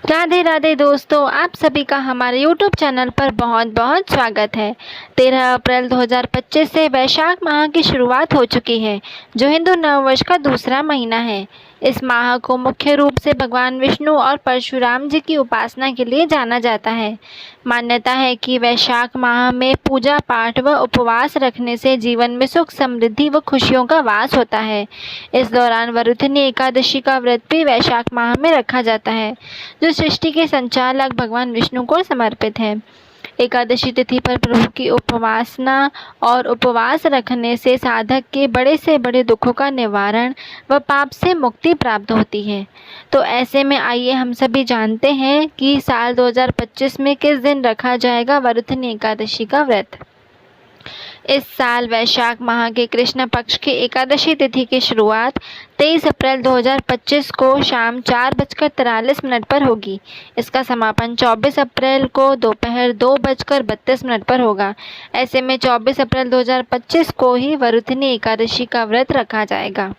राधे राधे दोस्तों, आप सभी का हमारे YouTube चैनल पर बहुत बहुत स्वागत है। 13 अप्रैल 2025 से वैशाख माह की शुरुआत हो चुकी है, जो हिंदू नववर्ष का दूसरा महीना है। इस माह को मुख्य रूप से भगवान विष्णु और परशुराम जी की उपासना के लिए जाना जाता है। मान्यता है कि वैशाख माह में पूजा पाठ व उपवास रखने से जीवन में सुख समृद्धि व खुशियों का वास होता है। इस दौरान वरुथनी एकादशी का व्रत भी वैशाख माह में रखा जाता है, जो सृष्टि के संचालक भगवान विष्णु को समर्पित है। एकादशी तिथि पर प्रभु की उपासना और उपवास रखने से साधक के बड़े से बड़े दुखों का निवारण व पाप से मुक्ति प्राप्त होती है। तो ऐसे में आइए हम सभी जानते हैं कि साल 2025 में किस दिन रखा जाएगा वरुथनी एकादशी का व्रत। इस साल वैशाख माह के कृष्ण पक्ष की एकादशी तिथि की शुरुआत 23 अप्रैल 2025 को शाम 4:43 पर होगी। इसका समापन 24 अप्रैल को दोपहर 2:32 पर होगा। ऐसे में 24 अप्रैल 2025 को ही वरुथनी एकादशी का व्रत रखा जाएगा।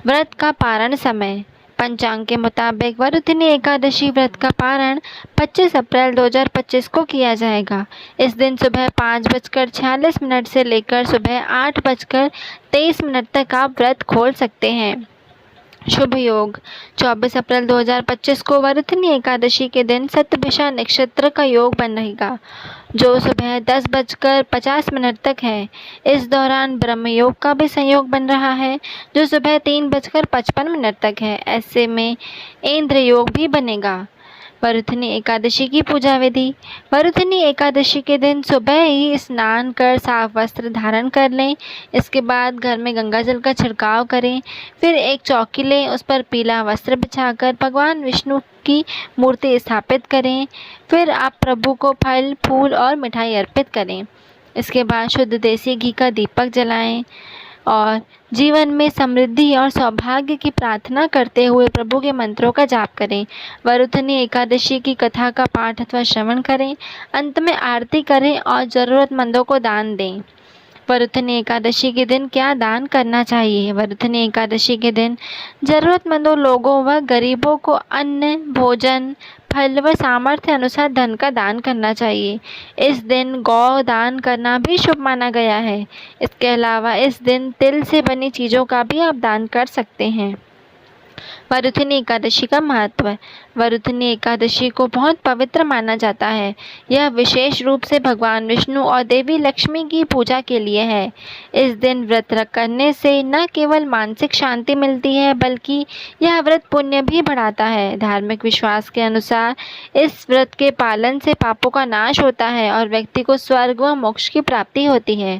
व्रत का पारण समय पंचांग के मुताबिक वरुथनी एकादशी व्रत का पारण 25 अप्रैल 2025 को किया जाएगा। इस दिन सुबह 5:46 से लेकर सुबह 8:23 तक आप व्रत खोल सकते हैं। शुभ योग 24 अप्रैल 2025 को वरुथनी एकादशी के दिन सतभिषा नक्षत्र का योग बन रहेगा, जो सुबह 10:50 तक है। इस दौरान ब्रह्म योग का भी संयोग बन रहा है, जो सुबह 3:55 तक है। ऐसे में इंद्र योग भी बनेगा। वरुथनी एकादशी की पूजा विधि। वरुथनी एकादशी के दिन सुबह ही स्नान कर साफ वस्त्र धारण कर लें। इसके बाद घर में गंगा जल का छिड़काव करें। फिर एक चौकी लें, उस पर पीला वस्त्र बिछाकर भगवान विष्णु की मूर्ति स्थापित करें। फिर आप प्रभु को फल फूल और मिठाई अर्पित करें। इसके बाद शुद्ध देसी घी का दीपक जलाएं और जीवन में समृद्धि और सौभाग्य की प्रार्थना करते हुए प्रभु के मंत्रों का जाप करें। वरुथनी एकादशी की कथा का पाठ अथवा श्रवण करें। अंत में आरती करें और ज़रूरतमंदों को दान दें। वरुथनी एकादशी के दिन क्या दान करना चाहिए? वरुथनी एकादशी के दिन ज़रूरतमंदों लोगों व गरीबों को अन्न, भोजन, फल व सामर्थ्य अनुसार धन का दान करना चाहिए। इस दिन गौ दान करना भी शुभ माना गया है। इसके अलावा इस दिन तिल से बनी चीज़ों का भी आप दान कर सकते हैं। वरुथनी एकादशी का महत्व। वरुथनी एकादशी को बहुत पवित्र माना जाता है। यह विशेष रूप से भगवान विष्णु और देवी लक्ष्मी की पूजा के लिए है। इस दिन व्रत करने से न केवल मानसिक शांति मिलती है, बल्कि यह व्रत पुण्य भी बढ़ाता है। धार्मिक विश्वास के अनुसार इस व्रत के पालन से पापों का नाश होता है और व्यक्ति को स्वर्ग व मोक्ष की प्राप्ति होती है।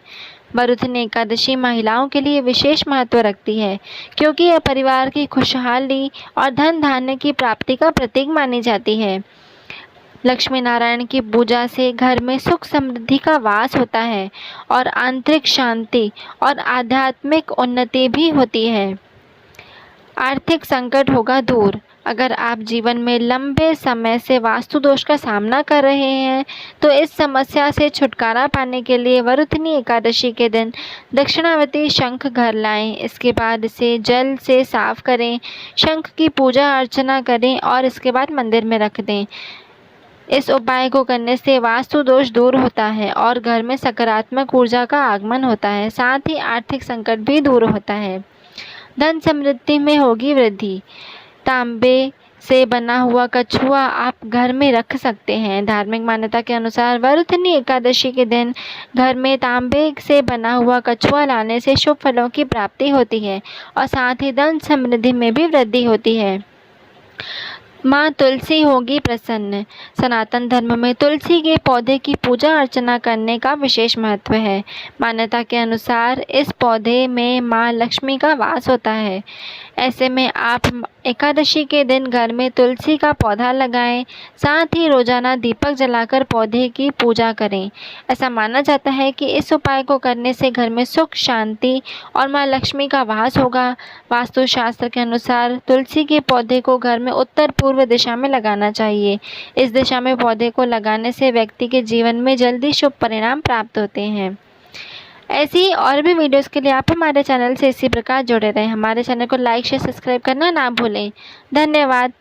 वरुथनी एकादशी महिलाओं के लिए विशेष महत्व रखती है, क्योंकि यह परिवार की खुशहाली और धन धान्य की प्राप्ति का प्रतीक मानी जाती है। लक्ष्मी नारायण की पूजा से घर में सुख समृद्धि का वास होता है और आंतरिक शांति और आध्यात्मिक उन्नति भी होती है। आर्थिक संकट होगा दूर। अगर आप जीवन में लंबे समय से वास्तु दोष का सामना कर रहे हैं, तो इस समस्या से छुटकारा पाने के लिए वरुथनी एकादशी के दिन दक्षिणावर्ती शंख घर लाएं। इसके बाद इसे जल से साफ करें, शंख की पूजा अर्चना करें और इसके बाद मंदिर में रख दें। इस उपाय को करने से वास्तु दोष दूर होता है और घर में सकारात्मक ऊर्जा का आगमन होता है। साथ ही आर्थिक संकट भी दूर होता है। धन समृद्धि में होगी वृद्धि। तांबे से बना हुआ कछुआ आप घर में रख सकते हैं। धार्मिक मान्यता के अनुसार वरुथनी एकादशी के दिन घर में तांबे से बना हुआ कछुआ लाने से शुभ फलों की प्राप्ति होती है और साथ ही धन समृद्धि में भी वृद्धि होती है। माँ तुलसी होगी प्रसन्न। सनातन धर्म में तुलसी के पौधे की पूजा अर्चना करने का विशेष महत्व है। मान्यता के अनुसार इस पौधे में माँ लक्ष्मी का वास होता है। ऐसे में आप एकादशी के दिन घर में तुलसी का पौधा लगाएं। साथ ही रोजाना दीपक जलाकर पौधे की पूजा करें। ऐसा माना जाता है कि इस उपाय को करने से घर में सुख शांति और माँ लक्ष्मी का वास होगा। वास्तुशास्त्र के अनुसार तुलसी के पौधे को घर में उत्तर पूर्व दिशा में लगाना चाहिए। इस दिशा में पौधे को लगाने से व्यक्ति के जीवन में जल्दी शुभ परिणाम प्राप्त होते हैं। ऐसी और भी वीडियोस के लिए आप हमारे चैनल से इसी प्रकार जुड़े रहें। हमारे चैनल को लाइक शेयर सब्सक्राइब करना ना भूलें। धन्यवाद।